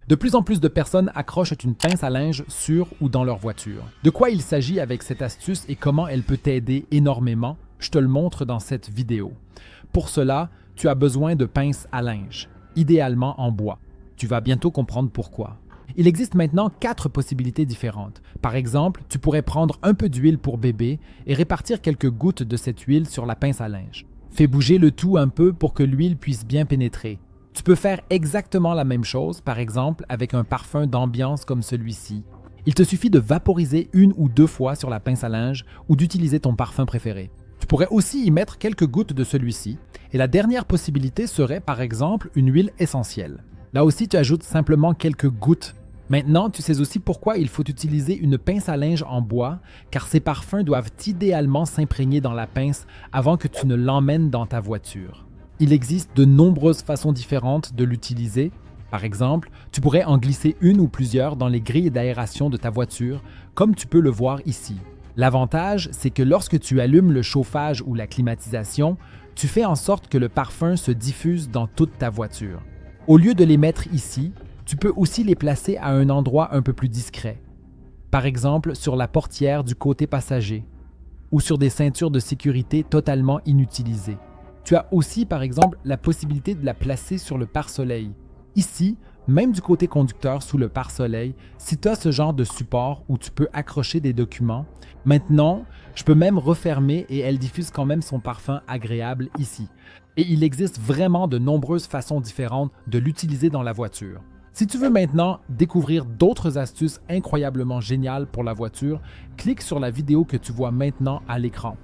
De plus en plus de personnes accrochent une pince à linge sur ou dans leur voiture. De quoi il s'agit avec cette astuce et comment elle peut t'aider énormément, je te le montre dans cette vidéo. Pour cela, tu as besoin de pinces à linge, idéalement en bois. Tu vas bientôt comprendre pourquoi. Il existe maintenant 4 possibilités différentes. Par exemple, tu pourrais prendre un peu d'huile pour bébé et répartir quelques gouttes de cette huile sur la pince à linge. Fais bouger le tout un peu pour que l'huile puisse bien pénétrer. Tu peux faire exactement la même chose, par exemple, avec un parfum d'ambiance comme celui-ci. Il te suffit de vaporiser 1 ou 2 fois sur la pince à linge ou d'utiliser ton parfum préféré. Tu pourrais aussi y mettre quelques gouttes de celui-ci. Et la dernière possibilité serait, par exemple, une huile essentielle. Là aussi, tu ajoutes simplement quelques gouttes. Maintenant, tu sais aussi pourquoi il faut utiliser une pince à linge en bois, car ces parfums doivent idéalement s'imprégner dans la pince avant que tu ne l'emmènes dans ta voiture. Il existe de nombreuses façons différentes de l'utiliser. Par exemple, tu pourrais en glisser une ou plusieurs dans les grilles d'aération de ta voiture, comme tu peux le voir ici. L'avantage, c'est que lorsque tu allumes le chauffage ou la climatisation, tu fais en sorte que le parfum se diffuse dans toute ta voiture. Au lieu de les mettre ici, tu peux aussi les placer à un endroit un peu plus discret. Par exemple, sur la portière du côté passager ou sur des ceintures de sécurité totalement inutilisées. Tu as aussi, par exemple, la possibilité de la placer sur le pare-soleil. Ici, même du côté conducteur sous le pare-soleil, si tu as ce genre de support où tu peux accrocher des documents, maintenant, je peux même refermer et elle diffuse quand même son parfum agréable ici. Et il existe vraiment de nombreuses façons différentes de l'utiliser dans la voiture. Si tu veux maintenant découvrir d'autres astuces incroyablement géniales pour la voiture, clique sur la vidéo que tu vois maintenant à l'écran.